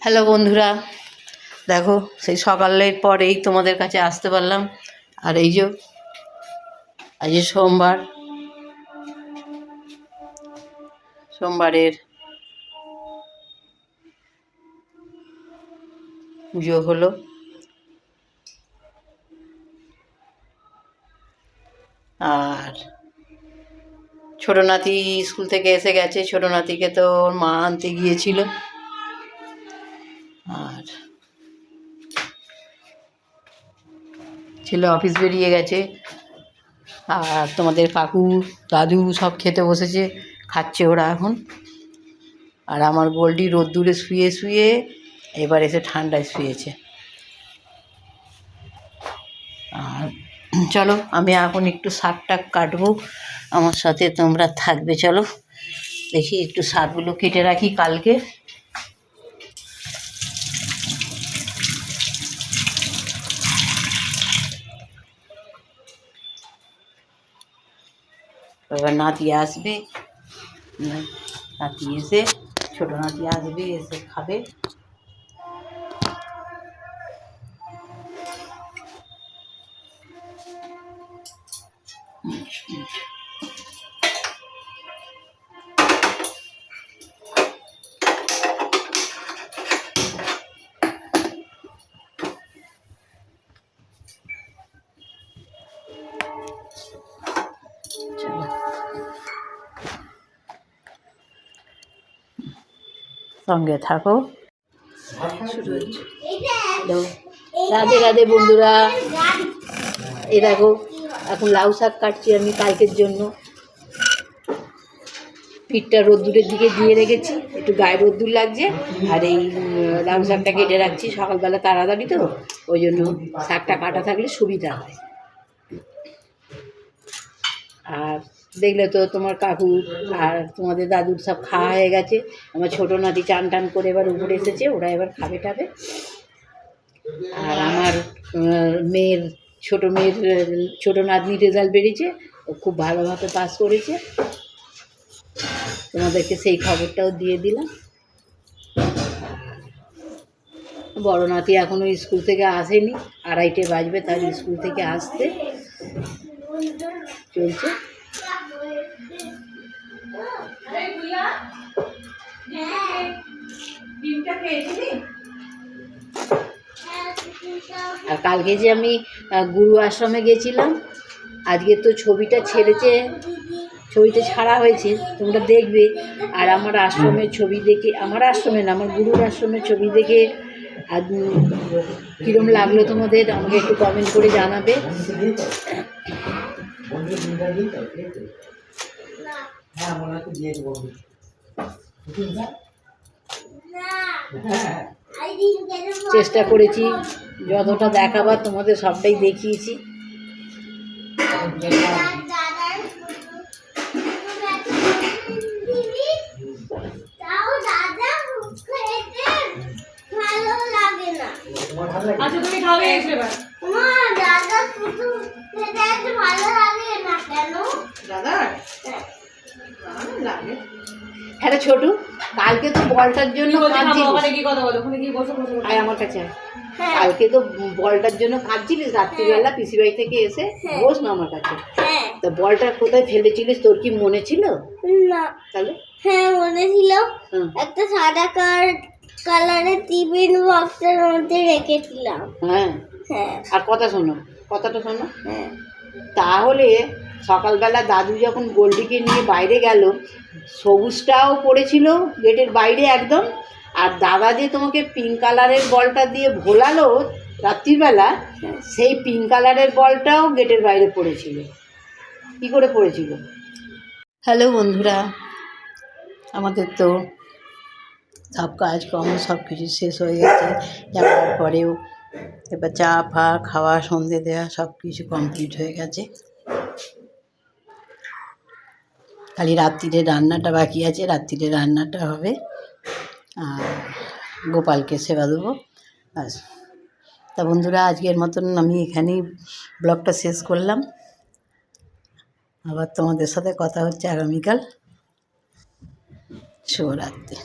Hello বন্ধুরা, দেখো সেই সকালের পরেই তোমাদের কাছে আসতে পারলাম। আর এই যে আজ সোমবারের পুজো হলো। আর ছোটো নাতি স্কুল থেকে এসে গেছে। ছোটো নাতিকে তো ওর মা আনতে গিয়েছিল। আর ছেলে অফিস বেরিয়ে গেছে। আর তোমাদের কাকু দাদু সব খেতে বসেছে, খাচ্ছে ওরা এখন। আর আমার গোল্ডি রোদ্দুরে শুয়ে শুয়ে এবার এসে ঠান্ডায় শুয়েছে। আর চলো, আমি এখন একটু শাকটা কাটবো, আমার সাথে তোমরা থাকবে। চলো দেখি একটু শাকগুলো কেটে রাখি কালকে। এবার নাতি আসবে, নাতি এসে ছোটো নাতি আসবে, এসে খাবে। সঙ্গে থাকো। শুরু হচ্ছে। হ্যালো, রাধে রাধে বন্ধুরা। এই দেখো, এখন লাউ শাক কাটছি আমি কালকের জন্য। পিঠটা রোদ্দুরের দিকে দিয়ে রেখেছি, একটু গায়ে রোদ্দুর লাগছে। আর এই লাউ শাকটা কেটে রাখছি, সকালবেলা তাড়াতাড়ি তো, ওই জন্য শাকটা কাটা থাকলে সুবিধা হয়। আর দেখলে তো তোমার কাকু আর তোমাদের দাদুর সব খাওয়া হয়ে গেছে। আমার ছোটো নাতি চান টান করে এবার উপরে এসেছে, ওরা এবার খাবে টাবে। আর আমার মেয়ের ছোটো নাতনির রেজাল্ট বেরিয়েছে, ও খুব ভালোভাবে পাস করেছে। তোমাদেরকে সেই খবরটাও দিয়ে দিলাম। বড় নাতি এখনও স্কুল থেকে আসেনি, 2:30 বাজবে তার স্কুল থেকে আসতে। চলছে। আর কালকে যে আমি গুরু আশ্রমে গেছিলাম, আজকে তো ছবিটা ছাড়া হয়েছে, তোমরা দেখবে। আর আমার আশ্রমের ছবি দেখে, আমার আশ্রমে না, আমার গুরুর আশ্রমের ছবি দেখে আর কীরকম লাগলো তোমাদের আমাকে একটু কমেন্ট করে জানাবে। চেষ্টা করেছি যতটা দেখাবার, তোমাদের সবটাই দেখিয়েছি। আচ্ছা, তুমি খাবে এবার। দাদা শুধু খেতে একটু ভালো লাগে না কেন? দাদা লাগে। হ্যাঁ ছোটু, কালকে তো বলটার জন্য আমার কাছে কালকে তো বলটার জন্য কাঁদছিলিস রাত্রিবেলা পিসিবাড়ি থেকে এসে। বস না আমার কাছে। তা বলটা কোথায় ফেলেছিলিস, তোর কি মনে ছিল? না। তাহলে? হ্যাঁ মনে ছিল, একটা সাদা কালারের টিফিন বক্সের মধ্যে রেখেছিলাম। হ্যাঁ হ্যাঁ। আর কথাটা শোনো। হ্যাঁ, তাহলে সকালবেলা দাদু যখন গোল্ডিকে নিয়ে বাইরে গেল, সবুজটাও পড়েছিল গেটের বাইরে একদম। আর দাদা যে তোমাকে পিঙ্ক কালারের বলটা দিয়ে ভোলালো রাত্রিবেলা, সেই পিঙ্ক কালারের বলটাও গেটের বাইরে পড়েছিল। কী করে পড়েছিল? হ্যালো বন্ধুরা, আমাদের তো সব কাজকর্ম সব কিছু শেষ হয়ে গেছে। যাওয়ার পরেও এবার চা ফা খাওয়া, সন্ধে দেওয়া সব কিছু কমপ্লিট হয়ে গেছে। খালি রাত্রিরে রান্নাটা বাকি আছে, রাত্রিরে রান্নাটা হবে। আর গোপালকে সেবা দেবো। ব্যাস। তা বন্ধুরা, আজকের মতন আমি এখানেই ব্লগটা শেষ করলাম। আবার তোমাদের সাথে কথা হচ্ছে আগামীকাল। শুভরাত্রি।